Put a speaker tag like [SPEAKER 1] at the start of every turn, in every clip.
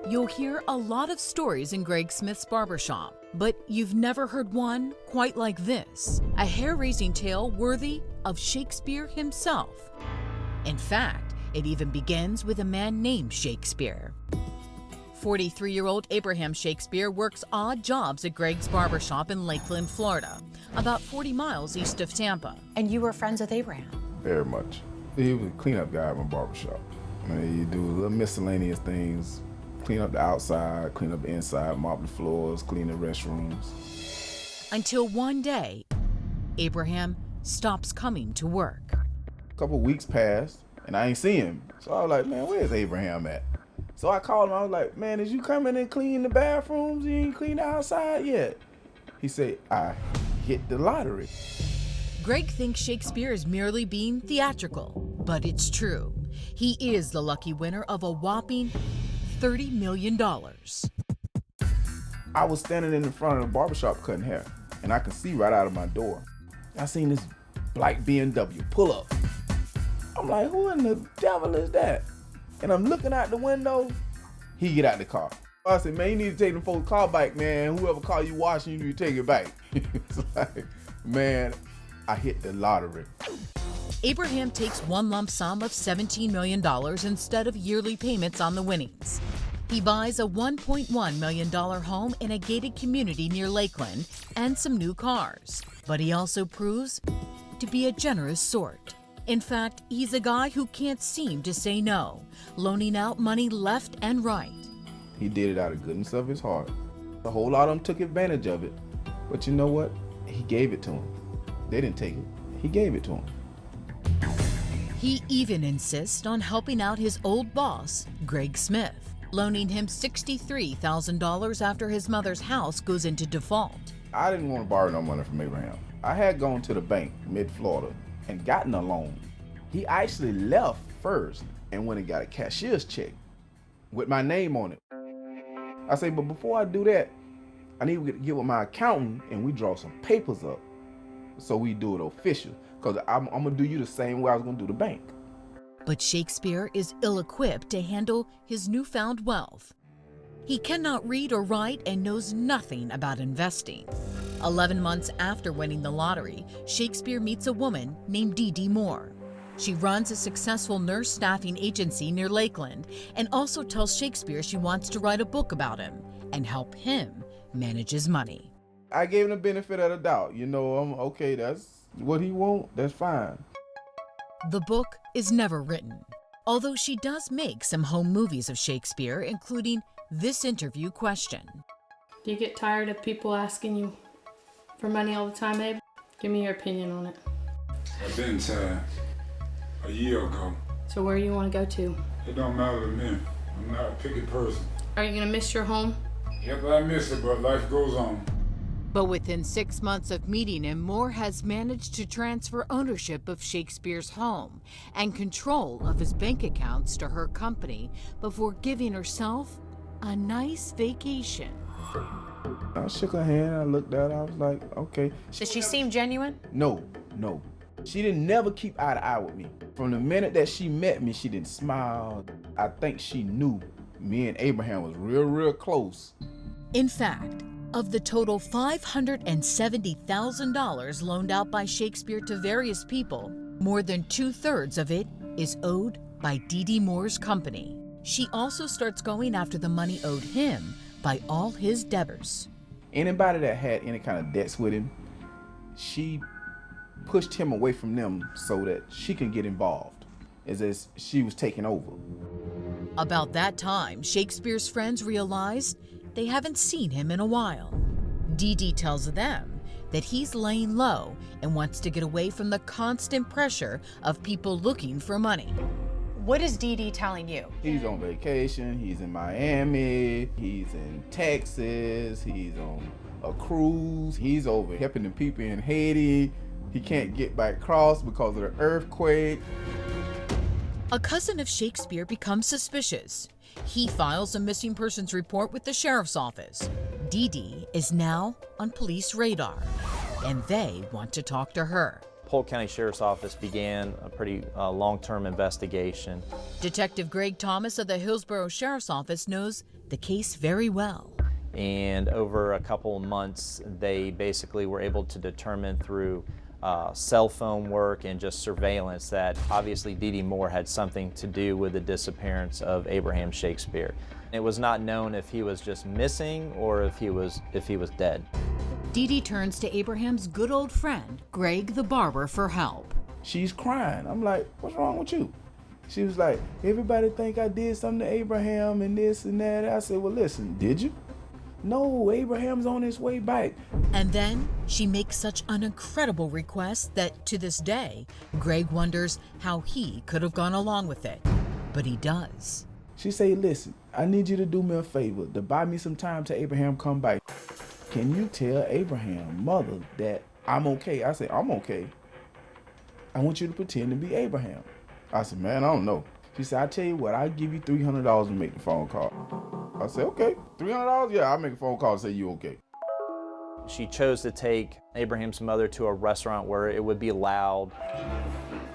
[SPEAKER 1] You'll hear a lot of stories in Greg Smith's barbershop, but you've never heard one quite like this. A hair-raising tale worthy of Shakespeare himself. In fact, it even begins with a man named Shakespeare. 43-year-old Abraham Shakespeare works odd jobs at Greg's barbershop in Lakeland, Florida, about 40 miles east of Tampa.
[SPEAKER 2] And you were friends with Abraham?
[SPEAKER 3] Very much. He was a cleanup guy at my barbershop. I mean, you do little miscellaneous things, clean up the outside, clean up the inside, mop the floors, clean the restrooms.
[SPEAKER 1] Until one day, Abraham stops coming to work.
[SPEAKER 3] A couple weeks passed, and I ain't see him. So I was like, man, where's Abraham at? So I called him, I was like, man, did you come in and clean the bathrooms? You ain't clean the outside yet? He said, I hit the lottery.
[SPEAKER 1] Greg thinks Shakespeare is merely being theatrical, but it's true. He is the lucky winner of a whopping $30 million.
[SPEAKER 3] I was standing in the front of the barbershop cutting hair, and I could see right out of my door. I seen this black BMW pull up. I'm like, who in the devil is that? And I'm looking out the window, he get out the car. I said, man, you need to take them folks' car back, man. Whoever call you washing, you need to take it back. It's like, man, I hit the lottery.
[SPEAKER 1] Abraham takes one lump sum of $17 million instead of yearly payments on the winnings. He buys a $1.1 million home in a gated community near Lakeland and some new cars. But he also proves to be a generous sort. In fact, he's a guy who can't seem to say no, loaning out money left and right.
[SPEAKER 3] He did it out of goodness of his heart. A whole lot of them took advantage of it. But you know what? He gave it to them. They didn't take it. He gave it to them.
[SPEAKER 1] He even insists on helping out his old boss, Greg Smith, loaning him $63,000 after his mother's house goes into default.
[SPEAKER 3] I didn't want to borrow no money from Abraham. I had gone to the bank, mid-Florida, and gotten a loan. He actually left first and went and got a cashier's check with my name on it. I say, but before I do that, I need to get with my accountant and we draw some papers up so we do it official. Because I'm going to do you the same way I was going to do the bank.
[SPEAKER 1] But Shakespeare is ill-equipped to handle his newfound wealth. He cannot read or write and knows nothing about investing. 11 months after winning the lottery, Shakespeare meets a woman named Dee Moore. She runs a successful nurse staffing agency near Lakeland and also tells Shakespeare she wants to write a book about him and help him manage his money.
[SPEAKER 3] I gave him the benefit of the doubt. You know, okay, that's what he want, that's fine.
[SPEAKER 1] The book is never written, although she does make some home movies of Shakespeare, including this interview question.
[SPEAKER 4] Do you get tired of people asking you for money all the time, Abe? Give me your opinion on it.
[SPEAKER 5] I've been tired a year ago.
[SPEAKER 4] So where do you want to go to?
[SPEAKER 5] It don't matter to me. I'm not a picky person.
[SPEAKER 4] Are you going to miss your home?
[SPEAKER 5] Yep, I miss it, but life goes on.
[SPEAKER 1] But within 6 months of meeting him, Moore has managed to transfer ownership of Shakespeare's home and control of his bank accounts to her company before giving herself a nice vacation.
[SPEAKER 3] I shook her hand, I looked at her, I was like, okay.
[SPEAKER 2] Did she seem genuine?
[SPEAKER 3] No. She didn't never keep eye to eye with me. From the minute that she met me, she didn't smile. I think she knew me and Abraham was real close.
[SPEAKER 1] In fact, of the total $570,000 loaned out by Shakespeare to various people, more than 2/3 of it is owed by Dee Moore's company. She also starts going after the money owed him by all his debtors.
[SPEAKER 3] Anybody that had any kind of debts with him, she pushed him away from them so that she can get involved, as if she was taking over.
[SPEAKER 1] About that time, Shakespeare's friends realized they haven't seen him in a while. Dee tells them that he's laying low and wants to get away from the constant pressure of people looking for money.
[SPEAKER 2] What is Dee telling you?
[SPEAKER 3] He's on vacation, he's in Miami, he's in Texas, he's on a cruise, he's over helping the people in Haiti. He can't get back across because of the earthquake.
[SPEAKER 1] A cousin of Shakespeare becomes suspicious. He files a missing persons report with the sheriff's office. Dee is now on police radar, and they want to talk to her.
[SPEAKER 6] Polk County Sheriff's Office began a pretty long-term investigation.
[SPEAKER 1] Detective Greg Thomas of the Hillsborough Sheriff's Office knows the case very well.
[SPEAKER 6] And over a couple of months, they basically were able to determine through cell phone work and just surveillance that obviously Dee Dee Moore had something to do with the disappearance of Abraham Shakespeare. It was not known if he was just missing or if he was dead.
[SPEAKER 1] Dee Dee turns to Abraham's good old friend, Greg the barber, for help.
[SPEAKER 3] She's crying. I'm like, what's wrong with you? She was like, everybody think I did something to Abraham and this and that. I said, well, listen, did you? No, Abraham's on his way back.
[SPEAKER 1] And then she makes such an incredible request that to this day, Greg wonders how he could have gone along with it. But he does.
[SPEAKER 3] She said, listen, I need you to do me a favor, to buy me some time till Abraham come back. Can you tell Abraham's mother that I'm okay? I said, I'm okay. I want you to pretend to be Abraham. I said, man, I don't know. She said, I tell you what, I'll give you $300 to make the phone call. I said, okay, $300? Yeah, I'll make a phone call and say you okay.
[SPEAKER 6] She chose to take Abraham's mother to a restaurant where it would be loud.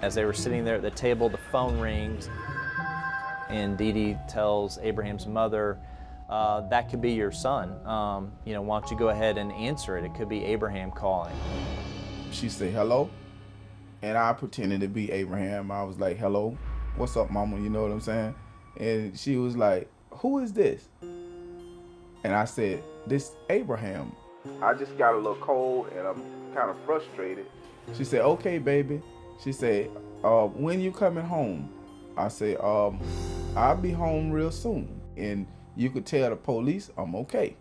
[SPEAKER 6] As they were sitting there at the table, the phone rings, and Dee Dee tells Abraham's mother, that could be your son. Why don't you go ahead and answer it? It could be Abraham calling.
[SPEAKER 3] She said, hello? And I pretended to be Abraham. I was like, hello, what's up, mama? You know what I'm saying? And she was like, who is this? And I said, this Abraham. I just got a little cold and I'm kind of frustrated. She said, okay, baby. She said, when you coming home? I said, I'll be home real soon. And you could tell the police I'm okay.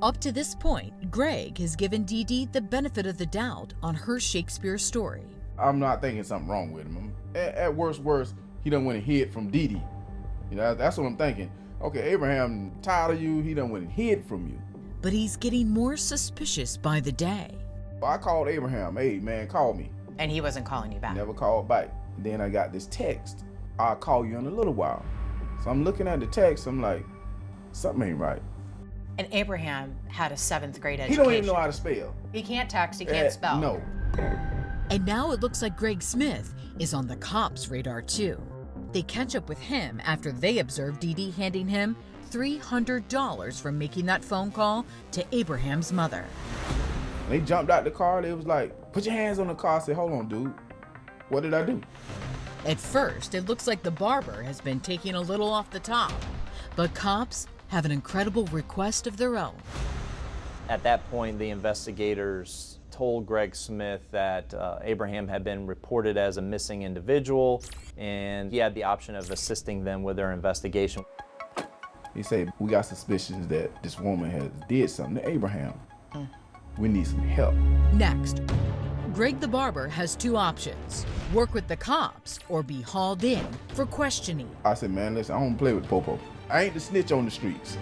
[SPEAKER 1] Up to this point, Greg has given Dee Dee the benefit of the doubt on her Shakespeare story.
[SPEAKER 3] I'm not thinking something wrong with him. At worst, he done went and hid from Dee Dee. That's what I'm thinking. Okay, Abraham tired of you, he done went and hid from you.
[SPEAKER 1] But he's getting more suspicious by the day.
[SPEAKER 3] I called Abraham, hey man, call me.
[SPEAKER 2] And he wasn't calling you back.
[SPEAKER 3] Never called back. Then I got this text, I'll call you in a little while. So I'm looking at the text, I'm like, something ain't right.
[SPEAKER 2] And Abraham had a 7th grade
[SPEAKER 3] He
[SPEAKER 2] education.
[SPEAKER 3] don't even know how to spell.
[SPEAKER 2] He can't text, he can't spell.
[SPEAKER 3] No.
[SPEAKER 1] And now it looks like Greg Smith is on the cops' radar too. They catch up with him after they observe Dee Dee handing him $300 for making that phone call to Abraham's mother.
[SPEAKER 3] They jumped out the car, they was like, put your hands on the car. I said, hold on, dude. What did I do?
[SPEAKER 1] At first, it looks like the barber has been taking a little off the top, but cops have an incredible request of their own.
[SPEAKER 6] At that point, the investigators told Greg Smith that Abraham had been reported as a missing individual, and he had the option of assisting them with their investigation.
[SPEAKER 3] He said, we got suspicions that this woman has did something to Abraham. We need some help.
[SPEAKER 1] Next, Greg the barber has two options: work with the cops or be hauled in for questioning.
[SPEAKER 3] I said, man, listen, I don't play with Popo. I ain't the snitch on the streets.